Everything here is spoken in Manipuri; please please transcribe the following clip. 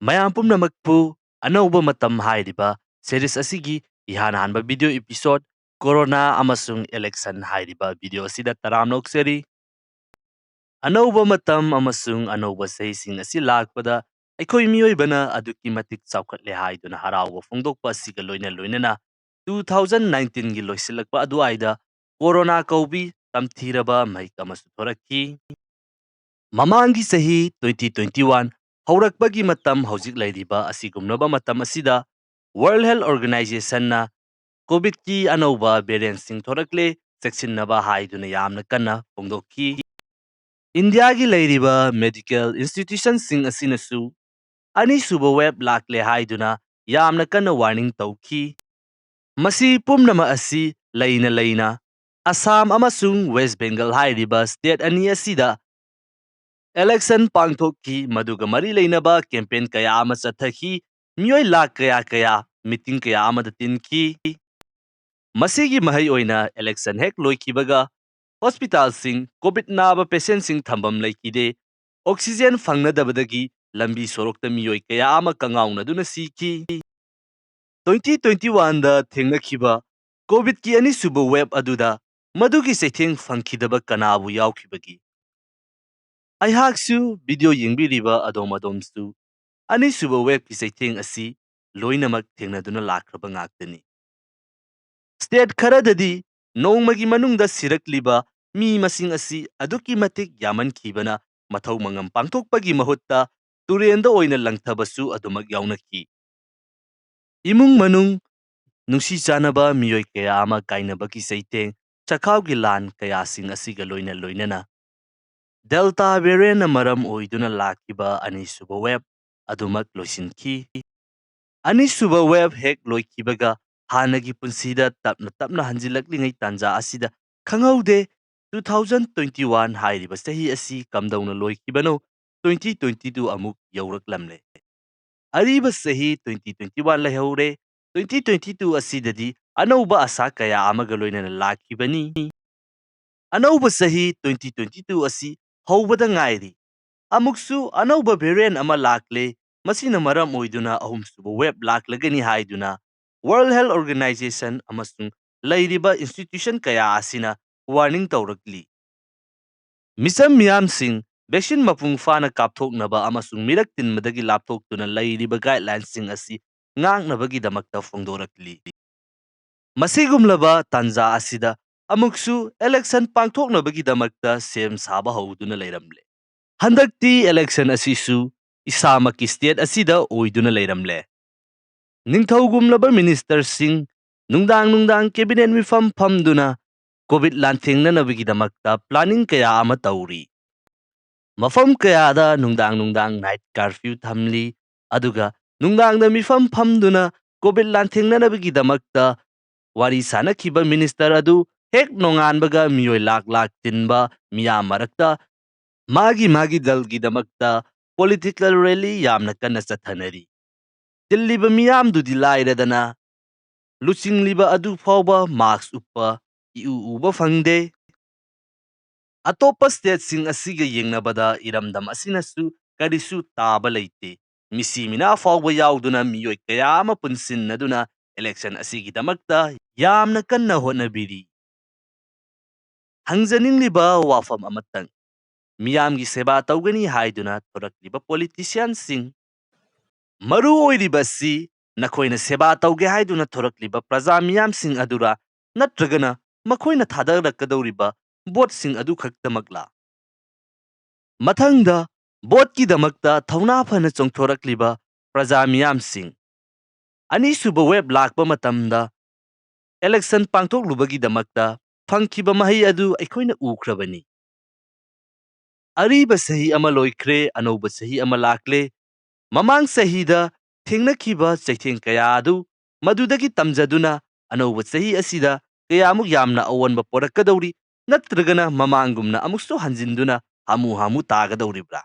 ꯃꯌꯥꯝ ꯄꯨꯝꯅꯃꯛꯄꯨ ꯑꯅꯧꯕ ꯃꯇꯝ ꯍꯥꯏꯔꯤꯕ ꯁꯦꯔꯤꯁ ꯑꯁꯤꯒꯤ ꯏꯍꯥꯟ ꯍꯥꯟꯕ ꯚꯤꯗꯤꯑꯣ ꯏꯄꯤꯁꯣꯗ ꯀꯣꯔꯣꯅꯥ ꯑꯃꯁꯨꯡ ꯏꯂꯦꯛꯁꯟ ꯍꯥꯏꯔꯤꯕ ꯚꯤꯗꯤꯑꯣ ꯑꯁꯤꯗ ꯇꯔꯥꯝꯅ ꯑꯣꯛꯆꯔꯤ꯫ ꯑꯅꯧꯕ ꯃꯇꯝ ꯑꯃꯁꯨꯡ ꯑꯅꯧꯕ ꯆꯍꯤꯁꯤꯡ ꯑꯁꯤ ꯂꯥꯛꯄꯗ ꯑꯩꯈꯣꯏ ꯃꯤꯑꯣꯏꯕꯅ ꯑꯗꯨꯛꯀꯤ ꯃꯇꯤꯛ ꯆꯥꯎꯈꯠꯂꯦ ꯍꯥꯏꯗꯨꯅ ꯍꯔꯥꯎꯕ ꯐꯣꯡꯗꯣꯛꯄ ꯑꯁꯤꯒ ꯂꯣꯏꯅꯅ 2019ꯒꯤ ꯂꯣꯏꯁꯤꯜꯂꯛꯄ ꯑꯗꯨꯋꯥꯏꯗ ꯀꯣꯔꯣꯅꯥ ꯀꯧꯕꯤ ꯇꯝꯊꯤꯔꯕ ꯃꯍꯤꯛ ꯑꯃꯁꯨ ꯊꯣꯔꯛꯈꯤ꯫ ꯃꯃꯥꯡꯒꯤ ꯆꯍꯤ 2021 ꯍꯧꯔꯛꯄꯒꯤ ꯃꯇꯝ ꯍꯧꯖꯤꯛ ꯂꯩꯔꯤꯕ ꯑꯁꯤꯒꯨꯝꯂꯕ ꯃꯇꯝ ꯑꯁꯤꯗ ꯋꯥꯔꯜꯗ ꯍꯦꯜꯊ ꯑꯣꯔꯒꯅꯥꯏꯖꯦꯁꯟꯅ ꯀꯣꯚꯤꯗꯀꯤ ꯑꯅꯧꯕ ꯚꯦꯔꯤꯌꯦꯟꯠꯁꯤꯡ ꯊꯣꯔꯛꯂꯦ, ꯆꯦꯛꯁꯤꯟꯅꯕ ꯍꯥꯏꯗꯨꯅ ꯌꯥꯝꯅ ꯀꯟꯅ ꯐꯣꯡꯗꯣꯛꯈꯤ꯫ ꯏꯟꯗꯤꯌꯥꯒꯤ ꯂꯩꯔꯤꯕ ꯃꯦꯗꯤꯀꯦꯜ ꯏꯟꯁꯇꯤꯇ꯭ꯌꯨꯁꯟꯁꯤꯡ ꯑꯁꯤꯅꯁꯨ ꯑꯅꯤꯁꯨꯕ ꯋꯦꯕ ꯂꯥꯛꯂꯦ ꯍꯥꯏꯗꯨꯅ ꯌꯥꯝꯅ ꯀꯟꯅ ꯋꯥꯔꯅꯤꯡ ꯇꯧꯈꯤ꯫ ꯃꯁꯤ ꯄꯨꯝꯅꯃꯛ ꯑꯁꯤ ꯂꯩꯅ ꯑꯁꯥꯝ ꯑꯃꯁꯨꯡ ꯋꯦꯁꯠ ꯕꯦꯡꯒꯜ ꯍꯥꯏꯔꯤꯕ ꯁ꯭ꯇꯦꯠ ꯑꯅꯤ ꯑꯁꯤꯗ ꯏꯂꯦꯛꯁꯟ ꯄꯥꯡꯊꯣꯛꯈꯤ, ꯃꯗꯨꯒ ꯃꯔꯤ ꯂꯩꯅꯕ ꯀꯦꯝꯄꯦꯟ ꯀꯌꯥ ꯑꯃ ꯆꯠꯊꯈꯤ, ꯃꯤꯑꯣꯏ ꯂꯥꯈ ꯀꯌꯥ ꯃꯤꯇꯤꯡ ꯀꯌꯥ ꯑꯃꯗ ꯇꯤꯟꯈꯤ꯫ ꯃꯁꯤꯒꯤ ꯃꯍꯩ ꯑꯣꯏꯅ ꯏꯂꯦꯛꯁꯟ ꯍꯦꯛ ꯂꯣꯏꯈꯤꯕꯒ ꯍꯣꯁꯄꯤꯇꯥꯜꯁꯤꯡ ꯀꯣꯚꯤꯗ ꯅꯥꯕ ꯄꯦꯁꯦꯟꯠꯁꯤꯡ ꯊꯝꯐꯝ ꯂꯩꯈꯤꯗꯦ, ꯑꯣꯛꯁꯤꯖꯦꯟ ꯐꯪꯅꯗꯕꯗꯒꯤ ꯂꯝꯕꯤ ꯁꯣꯔꯣꯛꯇ ꯃꯤꯑꯣꯏ ꯀꯌꯥ ꯑꯃ ꯀꯡꯉꯥꯎꯅꯗꯨꯅ ꯁꯤꯈꯤ꯫ 2021ꯗ ꯊꯦꯡꯅꯈꯤꯕ ꯀꯣꯚꯤꯗꯀꯤ ꯑꯅꯤꯁꯨꯕ ꯋꯦꯕ ꯑꯗꯨꯗ ꯃꯗꯨꯒꯤ ꯆꯩꯊꯦꯡ ꯐꯪꯈꯤꯗꯕ ꯀꯅꯥꯕꯨ ꯌꯥꯎꯈꯤꯕꯒꯦ? ꯑꯩꯍꯥꯛꯁꯨ ꯚꯤꯗꯤꯑꯣ ꯌꯦꯡꯕꯤꯔꯤꯕ ꯑꯗꯣꯝꯁꯨ ꯑꯅꯤꯁꯨꯕ ꯋꯦꯕꯀꯤ ꯆꯩꯊꯦꯡ ꯑꯁꯤ ꯂꯣꯏꯅꯃꯛ ꯊꯦꯡꯅꯗꯨꯅ ꯂꯥꯛꯈ꯭ꯔꯕ ꯉꯥꯛꯇꯅꯤ꯫ ꯁ꯭ꯇꯦꯠ ꯈꯔꯗꯗꯤ ꯅꯣꯡꯃꯒꯤ ꯃꯅꯨꯡꯗ ꯁꯤꯔꯛꯂꯤꯕ ꯃꯤ ꯃꯁꯤꯡ ꯑꯁꯤ ꯑꯗꯨꯛꯀꯤ ꯃꯇꯤꯛ ꯌꯥꯝꯃꯟꯈꯤꯕꯅ ꯃꯊꯧ ꯃꯉꯝ ꯄꯥꯡꯊꯣꯛꯄꯒꯤ ꯃꯍꯨꯠꯇ ꯇꯨꯔꯦꯟꯗ ꯑꯣꯏꯅ ꯂꯪꯊꯕꯁꯨ ꯑꯗꯨꯃꯛ ꯌꯥꯎꯅꯈꯤ꯫ ꯏꯃꯨꯡ ꯃꯅꯨꯡ, ꯅꯨꯡꯁꯤ ꯆꯥꯟꯅꯕ ꯃꯤꯑꯣꯏ ꯀꯌꯥ ꯑꯃ ꯀꯥꯏꯅꯕꯒꯤ ꯆꯩꯊꯦꯡ, ꯆꯈꯥꯎꯒꯤ ꯂꯥꯟ ꯀꯌꯥꯁꯤꯡ ꯑꯁꯤꯒ ꯂꯣꯏꯅꯅ ꯗꯦꯜꯇꯥ ꯚꯦꯔꯤꯌꯦꯟꯠꯅ ꯃꯔꯝ ꯑꯣꯏꯗꯨꯅ ꯂꯥꯛꯈꯤꯕ ꯑꯅꯤꯁꯨꯕ ꯋꯦꯕ ꯑꯗꯨꯃꯛ ꯂꯣꯏꯁꯤꯟꯈꯤ꯫ ꯑꯅꯤꯁꯨꯕ ꯋꯦꯕ ꯍꯦꯛ ꯂꯣꯏꯈꯤꯕꯒ ꯍꯥꯟꯅꯒꯤ ꯄꯨꯟꯁꯤꯗ ꯇꯞꯅ ꯍꯟꯖꯤꯜꯂꯛꯂꯤꯉꯩ ꯇꯥꯟꯖꯥ ꯑꯁꯤꯗ ꯈꯪꯍꯧꯗꯦ 2021 ꯍꯥꯏꯔꯤꯕ ꯆꯍꯤ ꯑꯁꯤ ꯀꯝꯗꯧꯅ ꯂꯣꯏꯈꯤꯕꯅꯣ 2022 ꯑꯃꯨꯛ ꯌꯧꯔꯛꯂꯝꯂꯦ꯫ ꯑꯔꯤꯕ ꯆꯍꯤ 2021 ꯂꯩꯍꯧꯔꯦ, 2022 ꯑꯁꯤꯗꯗꯤ ꯑꯅꯧꯕ ꯑꯁꯥ ꯀꯌꯥ ꯑꯃꯒ ꯂꯣꯏꯅꯅ ꯂꯥꯛꯈꯤꯕꯅꯤ꯫ ꯑꯅꯧꯕ ꯆꯍꯤ 2022 ꯑꯁꯤ ꯍꯧꯕꯗ ꯉꯥꯏꯔꯤ, ꯑꯃꯨꯛꯁꯨ ꯑꯅꯧꯕ ꯚꯦꯔꯤꯌꯦꯟꯠ ꯑꯃ ꯂꯥꯛꯂꯦ, ꯃꯁꯤꯅ ꯃꯔꯝ ꯑꯣꯏꯗꯨꯅ ꯑꯍꯨꯝꯁꯨꯕ ꯋꯦꯕ ꯂꯥꯛꯂꯒꯅꯤ ꯍꯥꯏꯗꯨꯅ ꯋꯥꯔꯜꯗ ꯍꯦꯜꯊ ꯑꯣꯔꯒꯅꯥꯏꯖꯦꯁꯟ ꯑꯃꯁꯨꯡ ꯂꯩꯔꯤꯕ ꯏꯟꯁꯇꯤꯇ꯭ꯌꯨꯁꯟ ꯀꯌꯥ ꯑꯁꯤꯅ ꯋꯥꯔꯅꯤꯡ ꯇꯧꯔꯛꯂꯤ꯫ ꯃꯤꯆꯝ ꯃꯤꯌꯥꯝꯁꯤꯡ ꯚꯦꯛꯁꯤꯟ ꯃꯄꯨꯡ ꯐꯥꯅ ꯀꯥꯞꯊꯣꯛꯅꯕ ꯑꯃꯁꯨꯡ ꯃꯤꯔꯛ ꯇꯤꯟꯕꯗꯒꯤ ꯂꯥꯞꯊꯣꯛꯇꯨꯅ ꯂꯩꯔꯤꯕ ꯒꯥꯏꯗꯂꯥꯏꯟꯁꯤꯡ ꯑꯁꯤ ꯉꯥꯛꯅꯕꯒꯤꯗꯃꯛꯇ ꯐꯣꯡꯗꯣꯔꯛꯂꯤ꯫ ꯃꯁꯤꯒꯨꯝꯂꯕ ꯇꯥꯟꯖꯥ ꯑꯁꯤꯗ ꯑꯃꯨꯛꯁꯨ ꯏꯂꯦꯛꯁꯟ ꯄꯥꯡꯊꯣꯛꯅꯕꯒꯤꯗꯃꯛꯇ ꯁꯦꯝ ꯁꯥꯕ ꯍꯧꯗꯨꯅ ꯂꯩꯔꯝꯂꯦ꯫ ꯍꯟꯗꯛꯇꯤ ꯏꯂꯦꯛꯁꯟ ꯑꯁꯤꯁꯨ ꯏꯁꯥꯃꯛꯀꯤ ꯁ꯭ꯇꯦꯠ ꯑꯁꯤꯗ ꯑꯣꯏꯗꯨꯅ ꯂꯩꯔꯝꯂꯦ꯫ ꯅꯤꯡꯊꯧꯒꯨꯝꯂꯕ ꯃꯤꯅꯤꯁꯇꯔꯁꯤꯡ ꯅꯨꯡꯗꯥꯡ ꯀꯦꯕꯤꯅꯦꯠ ꯃꯤꯐꯝ ꯐꯝꯗꯨꯅ ꯀꯣꯚꯤꯗ ꯂꯥꯟꯊꯦꯡꯅꯅꯕꯒꯤꯗꯃꯛꯇ ꯄ꯭ꯂꯥꯅꯤꯡ ꯀꯌꯥ ꯑꯃ ꯇꯧꯔꯤ꯫ ꯃꯐꯝ ꯀꯌꯥꯗ ꯅꯨꯡꯗꯥꯡ ꯅꯥꯏꯠ ꯀꯔꯐ꯭ꯌꯨ ꯊꯝꯂꯤ, ꯑꯗꯨꯒ ꯅꯨꯡꯗꯥꯡꯗ ꯃꯤꯐꯝ ꯐꯝꯗꯨꯅ ꯀꯣꯚꯤꯗ ꯂꯥꯟꯊꯦꯡꯅꯅꯕꯒꯤꯗꯃꯛꯇ ꯋꯥꯔꯤ ꯁꯥꯅꯈꯤꯕ ꯃꯤꯅꯤꯁꯇꯔ ꯑꯗꯨ ꯍꯦꯛ ꯅꯣꯡꯉꯥꯟꯕꯒ ꯃꯤꯑꯣꯏ ꯂꯥꯈ ꯇꯤꯟꯕ ꯃꯤꯌꯥꯝ ꯃꯔꯛꯇ ꯃꯥꯒꯤ ꯗꯜꯒꯤꯗꯃꯛꯇ ꯄꯣꯂꯤꯇꯤꯀꯦꯜ ꯔꯦꯂꯤ ꯌꯥꯝꯅ ꯀꯟꯅ ꯆꯠꯊꯅꯔꯤ꯫ ꯇꯤꯜꯂꯤꯕ ꯃꯤꯌꯥꯝꯗꯨꯗꯤ ꯂꯥꯏꯔꯗꯅ ꯂꯨꯆꯤꯡꯂꯤꯕ ꯑꯗꯨ ꯐꯥꯎꯕ ꯃꯥꯛꯁ ꯎꯞꯄ ꯎꯕ ꯐꯪꯗꯦ꯫ ꯑꯇꯣꯞꯄ ꯁ꯭ꯇꯦꯠꯁꯤꯡ ꯑꯁꯤꯒ ꯌꯦꯡꯅꯕꯗ ꯏꯔꯝꯗꯝ ꯑꯁꯤꯅꯁꯨ ꯀꯔꯤꯁꯨ ꯇꯥꯕ ꯂꯩꯇꯦ꯫ ꯃꯤꯁꯤ ꯃꯤꯅꯥ ꯐꯥꯎꯕ ꯌꯥꯎꯗꯨꯅ ꯃꯤꯑꯣꯏ ꯀꯌꯥ ꯑꯃ ꯄꯨꯟꯁꯤꯟꯅꯗꯨꯅ ꯏꯂꯦꯛꯁꯟ ꯑꯁꯤꯒꯤꯗꯃꯛꯇ ꯌꯥꯝꯅ ꯀꯟꯅ ꯍꯣꯠꯅꯕꯤꯔꯤ꯫ ꯍꯪꯖꯅꯤꯡꯂꯤꯕ ꯋꯥꯐꯝ ꯑꯃꯇꯪ, ꯃꯤꯌꯥꯝꯒꯤ ꯁꯦꯕꯥ ꯇꯧꯒꯅꯤ ꯍꯥꯏꯗꯨꯅ ꯊꯣꯔꯛꯂꯤꯕ ꯄꯣꯂꯤꯇꯤꯁꯤꯌꯟꯁꯤꯡ, ꯃꯔꯨ ꯑꯣꯏꯔꯤꯕꯁꯤ ꯅꯈꯣꯏꯅ ꯁꯦꯕꯥ ꯇꯧꯒꯦ ꯍꯥꯏꯗꯨꯅ ꯊꯣꯔꯛꯂꯤꯕ ꯄ꯭ꯔꯖꯥ ꯃꯤꯌꯥꯝꯁꯤꯡ ꯑꯗꯨꯔ ꯅꯠꯇ꯭ꯔꯒꯅ ꯃꯈꯣꯏꯅ ꯊꯥꯗꯔꯛꯀꯗꯧꯔꯤꯕ ꯚꯣꯠꯁꯤꯡ ꯑꯗꯨ ꯈꯛꯇꯃꯛꯂꯥ? ꯃꯊꯪꯗ ꯚꯣꯠꯀꯤꯗꯃꯛꯇ ꯊꯧꯅꯥ ꯐꯅ ꯆꯣꯡꯊꯣꯔꯛꯂꯤꯕ ꯄ꯭ꯔꯖꯥ ꯃꯤꯌꯥꯝꯁꯤꯡ, ꯑꯅꯤꯁꯨꯕ ꯋꯦꯕ ꯂꯥꯛꯄ ꯃꯇꯝꯗ ꯏꯂꯦꯛꯁꯟ ꯄꯥꯡꯊꯣꯛꯂꯨꯕꯒꯤꯗꯃꯛꯇ ꯐꯪꯈꯤꯕ ꯃꯍꯩ ꯑꯗꯨ ꯑꯩꯈꯣꯏꯅ ꯎꯈ꯭ꯔꯕꯅꯤ꯫ ꯑꯔꯤꯕ ꯆꯍꯤ ꯑꯃ ꯂꯣꯏꯈ꯭ꯔꯦ, ꯑꯅꯧꯕ ꯆꯍꯤ ꯑꯃ ꯂꯥꯛꯂꯦ꯫ ꯃꯃꯥꯡ ꯆꯍꯤꯗ ꯊꯦꯡꯅꯈꯤꯕ ꯆꯩꯊꯦꯡ ꯀꯌꯥ ꯑꯗꯨ ꯃꯗꯨꯗꯒꯤ ꯇꯝꯖꯗꯨꯅ ꯑꯅꯧꯕ ꯆꯍꯤ ꯑꯁꯤꯗ ꯀꯌꯥꯃꯨꯛ ꯌꯥꯝꯅ ꯑꯑꯣꯟꯕ ꯄꯣꯔꯛꯀꯗꯧꯔꯤ, ꯅꯠꯇ꯭ꯔꯒꯅ ꯃꯃꯥꯡꯒꯨꯝꯅ ꯑꯃꯨꯛꯁꯨ ꯍꯟꯖꯤꯟꯗꯨꯅ ꯍꯥꯃꯨ ꯇꯥꯒꯗꯧꯔꯤꯕ꯭ꯔꯥ?